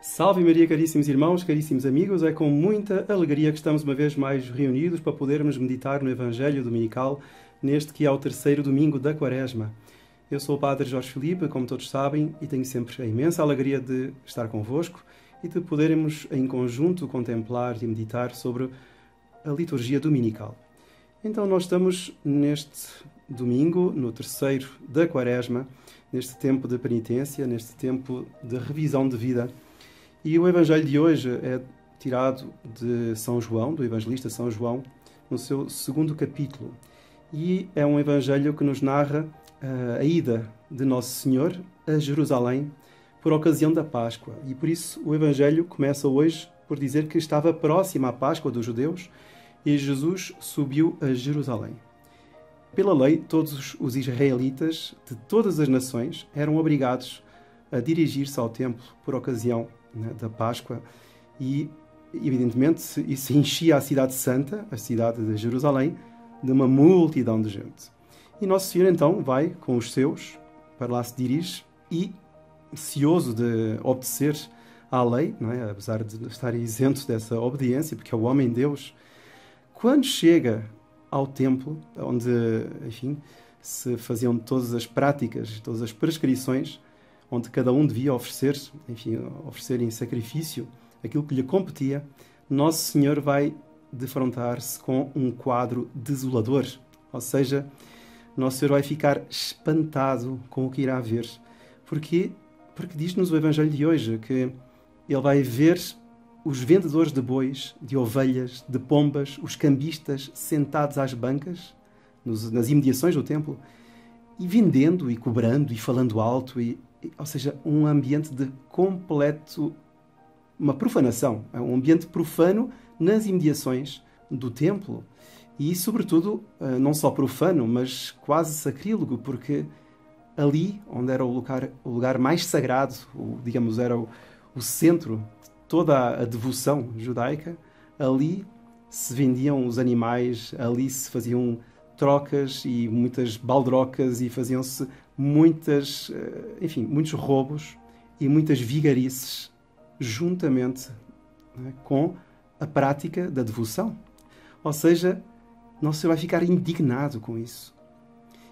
Salve Maria, caríssimos irmãos, caríssimos amigos, é com muita alegria que estamos uma vez mais reunidos para podermos meditar no Evangelho Dominical, neste que é o terceiro domingo da Quaresma. Eu sou o Padre Jorge Filipe, como todos sabem, e tenho sempre a imensa alegria de estar convosco e de podermos em conjunto contemplar e meditar sobre a liturgia dominical. Então nós estamos neste domingo, no terceiro da Quaresma, neste tempo de penitência, neste tempo de revisão de vida. E o Evangelho de hoje é tirado de São João, do evangelista São João, no seu segundo capítulo. E é um Evangelho que nos narra a ida de Nosso Senhor a Jerusalém por ocasião da Páscoa. E por isso o Evangelho começa hoje por dizer que estava próxima a Páscoa dos judeus e Jesus subiu a Jerusalém. Pela lei, todos os israelitas de todas as nações eram obrigados a dirigir-se ao templo por ocasião da Páscoa e, evidentemente, isso enchia a cidade santa, a cidade de Jerusalém, de uma multidão de gente. E Nosso Senhor, então, vai com os seus, para lá se dirige e, ansioso de obedecer à lei, não é? Apesar de estar isento dessa obediência, porque é o homem-Deus, quando chega ao templo, onde, enfim, se faziam todas as práticas, todas as prescrições, onde cada um devia oferecer, enfim, oferecer em sacrifício aquilo que lhe competia, Nosso Senhor vai defrontar-se com um quadro desolador. Ou seja, Nosso Senhor vai ficar espantado com o que irá ver. Porquê? Porque diz-nos o Evangelho de hoje que ele vai ver os vendedores de bois, de ovelhas, de pombas, os cambistas sentados às bancas, nas imediações do templo, e vendendo e cobrando e falando alto, ou seja, um ambiente de uma profanação, um ambiente profano nas imediações do templo. E, sobretudo, não só profano, mas quase sacrílego, porque ali, onde era o lugar mais sagrado, digamos, era o centro de toda a devoção judaica, ali se vendiam os animais, ali se faziam trocas e muitas baldrocas e faziam-se muitos roubos e muitas vigarices juntamente, não é, com a prática da devoção. Ou seja, Nosso Senhor vai ficar indignado com isso.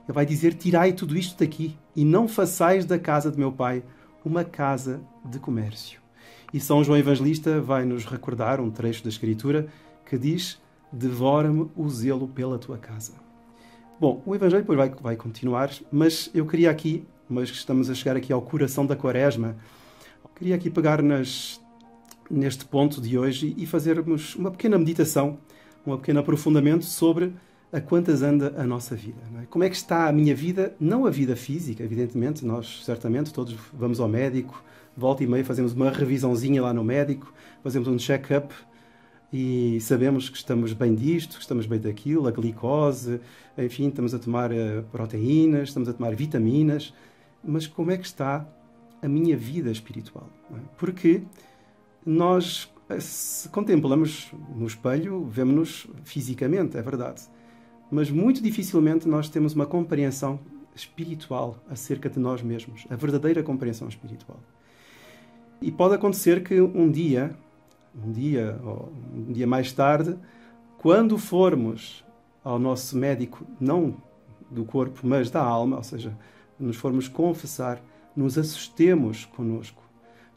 Ele vai dizer: tirai tudo isto daqui e não façais da casa de meu Pai uma casa de comércio. E São João Evangelista vai nos recordar um trecho da Escritura que diz: devora-me o zelo pela tua casa. Bom, o Evangelho depois vai continuar, mas eu queria aqui, mas estamos a chegar aqui ao coração da Quaresma, queria aqui pegar neste ponto de hoje e fazermos uma pequena meditação, um pequeno aprofundamento sobre a quantas anda a nossa vida. Não é? Como é que está a minha vida? Não a vida física, evidentemente, nós certamente todos vamos ao médico, volta e meia fazemos uma revisãozinha lá no médico, fazemos um check-up, e sabemos que estamos bem disto, que estamos bem daquilo, a glicose, enfim, estamos a tomar proteínas, estamos a tomar vitaminas. Mas como é que está a minha vida espiritual? Não é? Porque nós, se contemplamos no espelho, vemos-nos fisicamente, é verdade. Mas muito dificilmente nós temos uma compreensão espiritual acerca de nós mesmos, a verdadeira compreensão espiritual. E pode acontecer que um dia mais tarde, quando formos ao nosso médico, não do corpo, mas da alma, ou seja, nos formos confessar, nos assustemos connosco,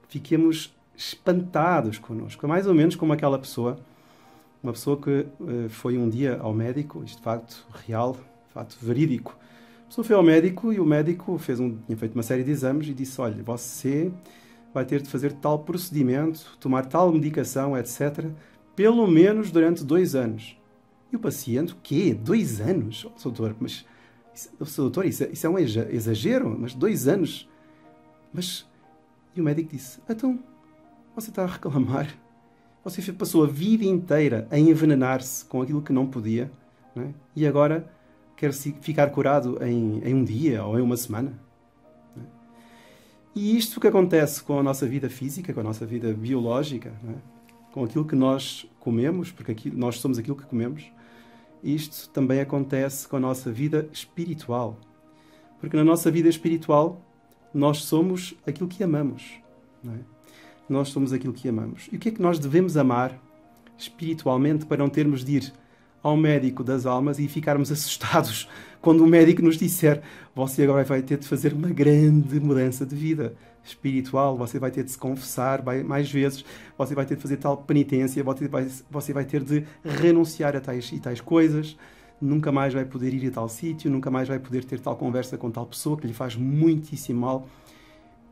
fiquemos espantados connosco. É mais ou menos como aquela pessoa, uma pessoa que foi um dia ao médico, isto de facto real, de facto verídico. A pessoa foi ao médico e o médico tinha feito uma série de exames e disse: olha, você vai ter de fazer tal procedimento, tomar tal medicação, etc., pelo menos durante 2 anos. E o paciente: o quê? 2 anos? Oh, doutor, mas doutor, isso é um exagero, mas 2 anos? E o médico disse: então, você está a reclamar? Você passou a vida inteira a envenenar-se com aquilo que não podia, não é? E agora quer ficar curado em um dia ou em uma semana? E isto que acontece com a nossa vida física, com a nossa vida biológica, não é? Com aquilo que nós comemos, porque nós somos aquilo que comemos, isto também acontece com a nossa vida espiritual. Porque na nossa vida espiritual nós somos aquilo que amamos. Não é? nós somos aquilo que amamos. E o que é que nós devemos amar espiritualmente para não termos de ir ao médico das almas e ficarmos assustados quando o médico nos disser: você agora vai ter de fazer uma grande mudança de vida espiritual, você vai ter de se confessar mais vezes, você vai ter de fazer tal penitência, você vai ter de renunciar a tais e tais coisas, nunca mais vai poder ir a tal sítio, nunca mais vai poder ter tal conversa com tal pessoa que lhe faz muitíssimo mal.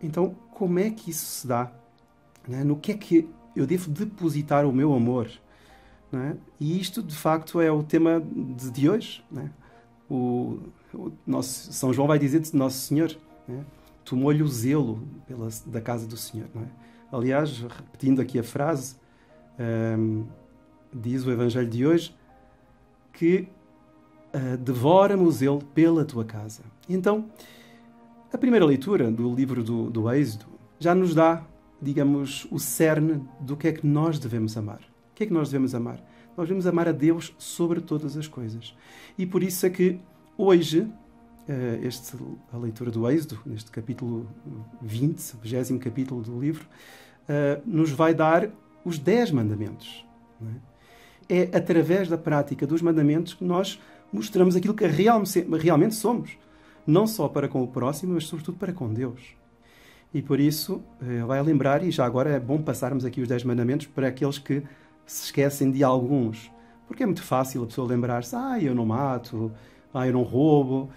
Então, como é que isso se dá? No que é que eu devo depositar o meu amor? Não é? E isto, de facto, é o tema de hoje. Não é? O nosso São João vai dizer de Nosso Senhor, não é? Tomou-lhe o zelo da casa do Senhor. Não é? Aliás, repetindo aqui a frase, diz o Evangelho de hoje que devora-me o zelo pela tua casa. Então, a primeira leitura do livro do Êxodo já nos dá, digamos, o cerne do que é que nós devemos amar. O que é que nós devemos amar? Nós devemos amar a Deus sobre todas as coisas. E por isso é que hoje, a leitura do Êxodo, neste capítulo 20, 20º capítulo do livro, nos vai dar os 10 mandamentos. Não é? É através da prática dos mandamentos que nós mostramos aquilo que realmente somos. Não só para com o próximo, mas sobretudo para com Deus. E por isso, vai lembrar, e já agora é bom passarmos aqui os 10 mandamentos para aqueles que se esquecem de alguns. Porque é muito fácil a pessoa lembrar-se: eu não mato, eu não roubo.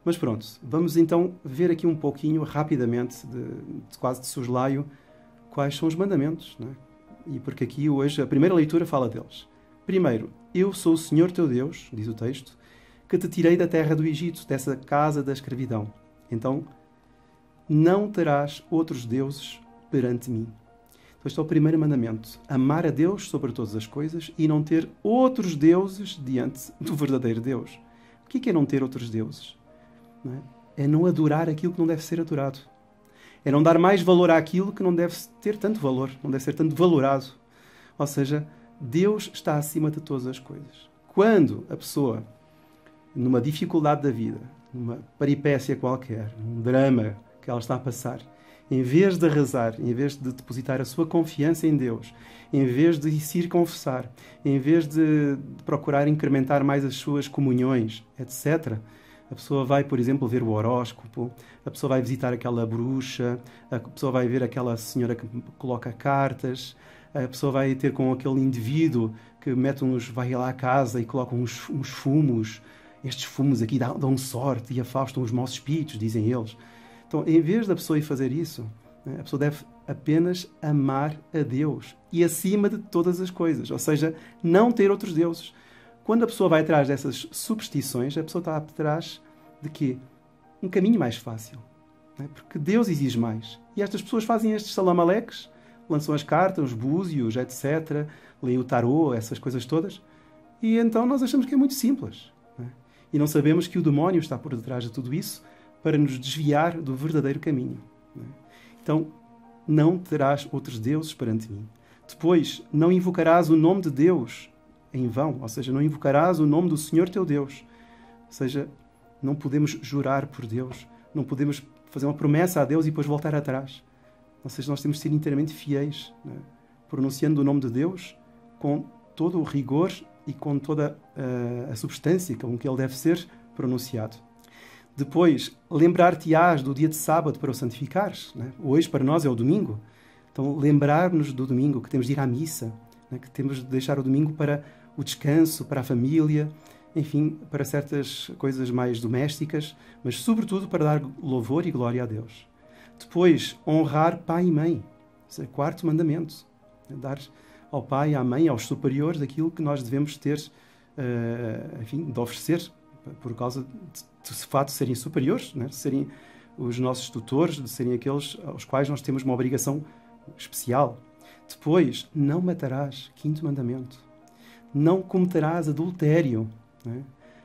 Mas pronto, vamos então ver aqui um pouquinho, rapidamente, quase de soslaio, quais são os mandamentos. Não é? E porque aqui hoje a primeira leitura fala deles. Primeiro, eu sou o Senhor teu Deus, diz o texto, que te tirei da terra do Egito, dessa casa da escravidão. Então, não terás outros deuses perante mim. Então, este é o primeiro mandamento. Amar a Deus sobre todas as coisas e não ter outros deuses diante do verdadeiro Deus. O que é não ter outros deuses? Não é? É não adorar aquilo que não deve ser adorado. É não dar mais valor àquilo que não deve ter tanto valor, não deve ser tanto valorado. Ou seja, Deus está acima de todas as coisas. Quando a pessoa, numa dificuldade da vida, numa peripécia qualquer, num drama que ela está a passar, em vez de rezar, em vez de depositar a sua confiança em Deus, em vez de se ir confessar, em vez de procurar incrementar mais as suas comunhões, etc., a pessoa vai, por exemplo, ver o horóscopo, a pessoa vai visitar aquela bruxa, a pessoa vai ver aquela senhora que coloca cartas, a pessoa vai ter com aquele indivíduo que vai lá à casa e coloca uns fumos. Estes fumos aqui dão sorte e afastam os maus espíritos, dizem eles. Então, em vez da pessoa ir fazer isso, a pessoa deve apenas amar a Deus e acima de todas as coisas. Ou seja, não ter outros deuses. Quando a pessoa vai atrás dessas superstições, a pessoa está atrás de quê? Um caminho mais fácil. Não é? Porque Deus exige mais. E estas pessoas fazem estes salamaleques, lançam as cartas, os búzios, etc., leem o tarô, essas coisas todas, e então nós achamos que é muito simples. Não é? E não sabemos que o demónio está por detrás de tudo isso para nos desviar do verdadeiro caminho. Não é? Então, não terás outros deuses perante mim. Depois, não invocarás o nome de Deus em vão, ou seja, não invocarás o nome do Senhor teu Deus. Ou seja, não podemos jurar por Deus, não podemos fazer uma promessa a Deus e depois voltar atrás. Ou seja, nós temos de ser inteiramente fiéis, né? Pronunciando o nome de Deus com todo o rigor e com toda a substância com que ele deve ser pronunciado. Depois, lembrar-te-ás do dia de sábado para o santificares. Né? Hoje, para nós, é o domingo. Então, lembrar-nos do domingo, que temos de ir à missa, né? Que temos de deixar o domingo para o descanso, para a família, enfim, para certas coisas mais domésticas, mas, sobretudo, para dar louvor e glória a Deus. Depois, honrar pai e mãe. Esse é o quarto mandamento. Dar ao pai e à mãe, aos superiores, aquilo que nós devemos ter, enfim, de oferecer, por causa de fato de serem superiores, né? De serem os nossos tutores, de serem aqueles aos quais nós temos uma obrigação especial. Depois, não matarás. Quinto mandamento. Não cometerás adultério. Né?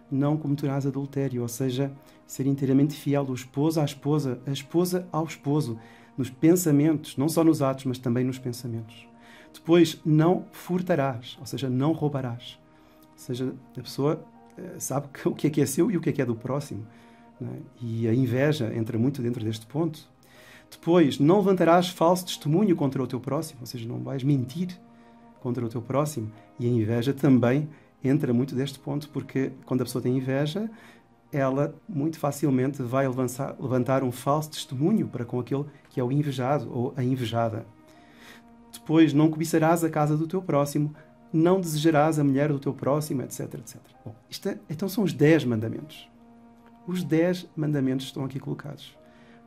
Não cometerás adultério, ou seja, ser inteiramente fiel do esposo à esposa, a esposa ao esposo, nos pensamentos, não só nos atos, mas também nos pensamentos. Depois, não furtarás, ou seja, não roubarás. Ou seja, a pessoa sabe o que é seu e o que é do próximo. Né? E a inveja entra muito dentro deste ponto. Depois, não levantarás falso testemunho contra o teu próximo, ou seja, não vais mentir contra o teu próximo. E a inveja também entra muito deste ponto, porque quando a pessoa tem inveja, ela muito facilmente vai levantar um falso testemunho para com aquele que é o invejado ou a invejada. Depois, não cobiçarás a casa do teu próximo, não desejarás a mulher do teu próximo, etc, etc. Bom, então são os 10 mandamentos. Os 10 mandamentos estão aqui colocados.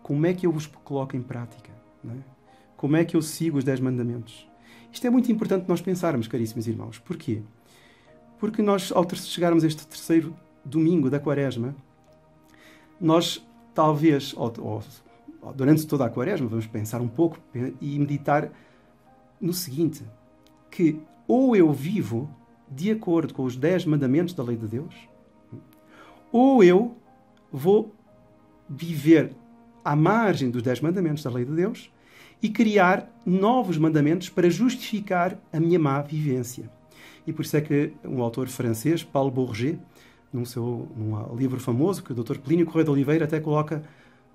Como é que eu os coloco em prática? Não é? Como é que eu sigo os 10 mandamentos? Isto é muito importante nós pensarmos, caríssimos irmãos. Porquê? Porque nós, ao chegarmos a este terceiro domingo da Quaresma, nós talvez, ou durante toda a Quaresma, vamos pensar um pouco e meditar no seguinte, que ou eu vivo de acordo com os 10 mandamentos da lei de Deus, ou eu vou viver à margem dos 10 mandamentos da lei de Deus e criar novos mandamentos para justificar a minha má vivência. E por isso é que um autor francês, Paul Bourget, num livro famoso, que o Dr. Plínio Correia de Oliveira até coloca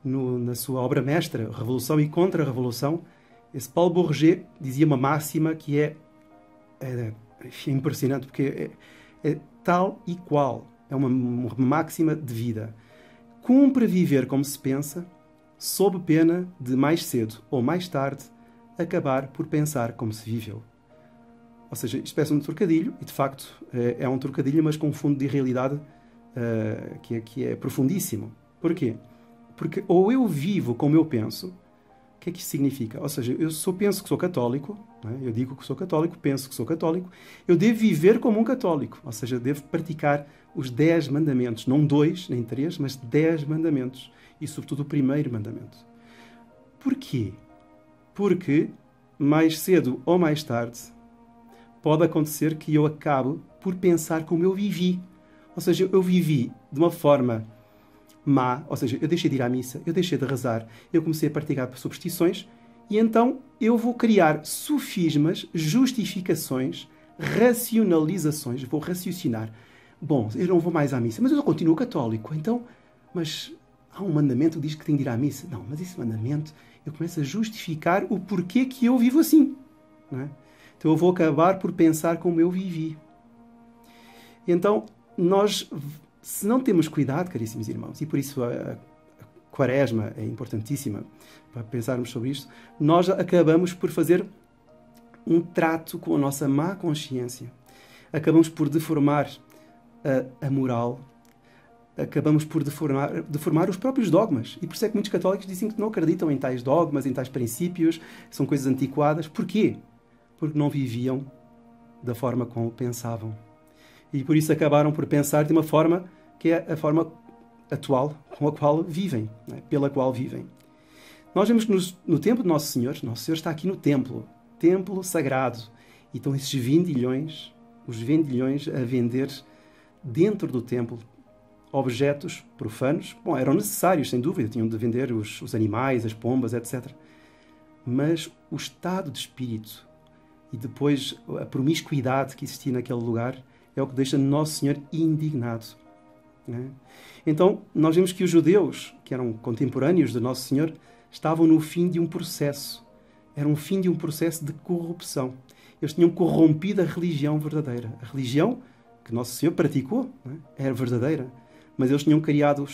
na sua obra mestra, Revolução e Contra-Revolução, esse Paul Bourget dizia uma máxima que é impressionante, porque é tal e qual, é uma máxima de vida. Cumpre viver como se pensa, sob pena de mais cedo ou mais tarde acabar por pensar como se viveu. Ou seja, isto parece um trocadilho, e de facto é um trocadilho, mas com um fundo de realidade que é profundíssimo. Porquê? Porque ou eu vivo como eu penso, o que é que isso significa? Ou seja, penso que sou católico, não é? Eu digo que sou católico, penso que sou católico, eu devo viver como um católico, ou seja, devo praticar os 10 mandamentos, não 2, nem 3, mas 10 mandamentos, e sobretudo o primeiro mandamento. Porquê? Porque mais cedo ou mais tarde pode acontecer que eu acabe por pensar como eu vivi. Ou seja, eu vivi de uma forma má, ou seja, eu deixei de ir à missa, eu deixei de rezar, eu comecei a praticar superstições, e então eu vou criar sofismas, justificações, racionalizações, vou raciocinar. Bom, eu não vou mais à missa, mas eu continuo católico, então, mas há um mandamento que diz que tenho de ir à missa. Não, mas esse mandamento, eu começo a justificar o porquê que eu vivo assim, não é? Então eu vou acabar por pensar como eu vivi. E então, nós, se não temos cuidado, caríssimos irmãos, e por isso a Quaresma é importantíssima para pensarmos sobre isto, nós acabamos por fazer um trato com a nossa má consciência. Acabamos por deformar a moral, acabamos por deformar os próprios dogmas. E por isso é que muitos católicos dizem que não acreditam em tais dogmas, em tais princípios, são coisas antiquadas. Porquê? Porque não viviam da forma como pensavam. E por isso acabaram por pensar de uma forma que é a forma atual com a qual vivem, não é? Pela qual vivem. Nós vemos que no templo de Nosso Senhor está aqui no templo sagrado, e estão esses vendilhões, os vendilhões a vender dentro do templo objetos profanos. Bom, eram necessários, sem dúvida, tinham de vender os animais, as pombas, etc. Mas o estado de espírito e depois a promiscuidade que existia naquele lugar é o que deixa Nosso Senhor indignado. Não é? Então, nós vemos que os judeus, que eram contemporâneos de Nosso Senhor, estavam no fim de um processo. Era um fim de um processo de corrupção. Eles tinham corrompido a religião verdadeira. A religião que Nosso Senhor praticou, não é? Era verdadeira. Mas eles tinham criado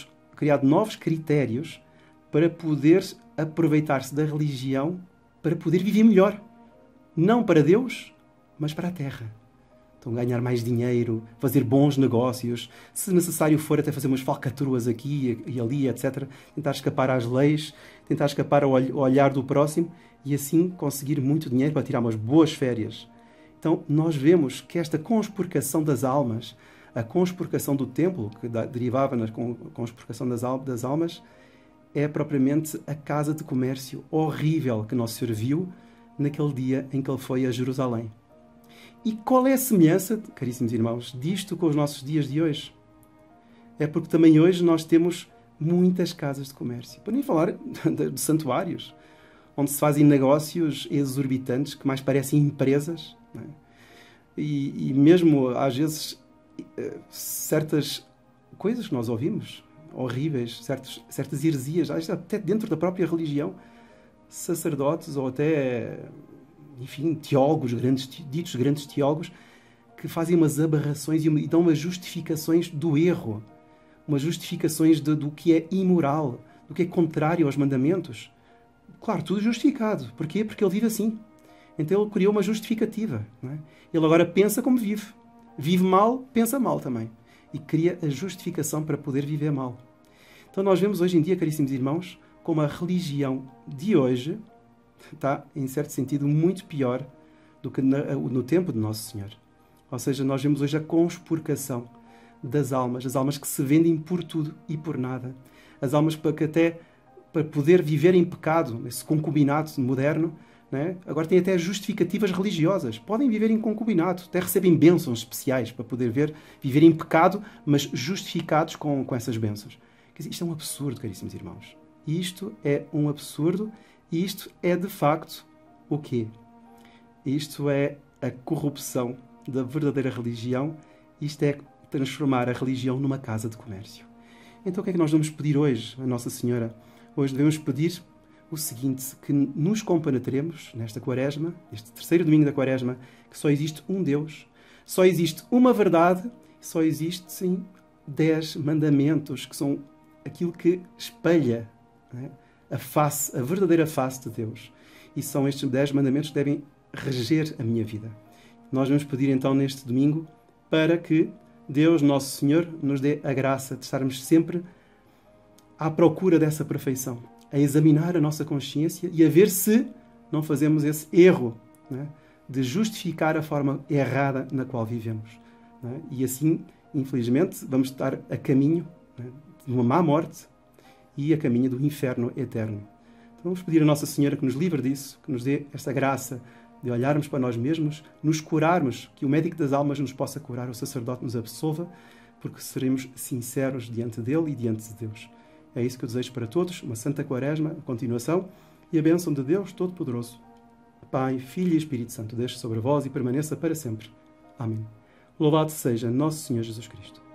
novos critérios para poder aproveitar-se da religião para poder viver melhor. Não para Deus, mas para a terra. Então, ganhar mais dinheiro, fazer bons negócios, se necessário for até fazer umas falcatruas aqui e ali, etc. Tentar escapar às leis, tentar escapar ao olhar do próximo e assim conseguir muito dinheiro para tirar umas boas férias. Então, nós vemos que esta conspurcação das almas, a conspurcação do templo, que derivava na conspurcação das almas, é propriamente a casa de comércio horrível que Nosso Senhor viu naquele dia em que ele foi a Jerusalém. E qual é a semelhança, caríssimos irmãos, disto com os nossos dias de hoje? É porque também hoje nós temos muitas casas de comércio. Para nem falar de santuários, onde se fazem negócios exorbitantes que mais parecem empresas. Não é? E mesmo, às vezes, certas coisas que nós ouvimos, horríveis, certas heresias, até dentro da própria religião, sacerdotes ou até, enfim, teólogos, ditos grandes teólogos, que fazem umas aberrações e dão umas justificações do erro, umas justificações do que é imoral, do que é contrário aos mandamentos. Claro, tudo justificado. Porquê? Porque ele vive assim. Então ele criou uma justificativa. Não é? Ele agora pensa como vive. Vive mal, pensa mal também. E cria a justificação para poder viver mal. Então nós vemos hoje em dia, caríssimos irmãos, como a religião de hoje está, em certo sentido, muito pior do que no tempo de Nosso Senhor. Ou seja, nós vemos hoje a conspurcação das almas, as almas que se vendem por tudo e por nada. As almas para poder viver em pecado, nesse concubinato moderno, né? Agora têm até justificativas religiosas. Podem viver em concubinato, até recebem bênçãos especiais para poder viver em pecado, mas justificados com essas bênçãos. Quer dizer, isto é um absurdo, caríssimos irmãos. Isto é um absurdo e isto é, de facto, o quê? Isto é a corrupção da verdadeira religião. Isto é transformar a religião numa casa de comércio. Então o que é que nós vamos pedir hoje a Nossa Senhora? Hoje devemos pedir o seguinte, que nos compenetremos nesta quaresma, este terceiro domingo da quaresma, que só existe um Deus, só existe uma verdade, só existe, sim, 10 mandamentos, que são aquilo que espelha, né, a verdadeira face de Deus. E são estes 10 mandamentos que devem reger a minha vida. Nós vamos pedir então neste domingo para que Deus, Nosso Senhor, nos dê a graça de estarmos sempre à procura dessa perfeição, a examinar a nossa consciência e a ver se não fazemos esse erro, né, de justificar a forma errada na qual vivemos. Né? E assim, infelizmente, vamos estar a caminho, né, de uma má morte e a caminho do inferno eterno. Então vamos pedir a Nossa Senhora que nos livre disso, que nos dê esta graça de olharmos para nós mesmos, nos curarmos, que o médico das almas nos possa curar, o sacerdote nos absolva, porque seremos sinceros diante dele e diante de Deus. É isso que eu desejo para todos, uma santa quaresma, a continuação, e a bênção de Deus Todo-Poderoso, Pai, Filho e Espírito Santo, desça sobre vós e permaneça para sempre. Amém. Louvado seja Nosso Senhor Jesus Cristo.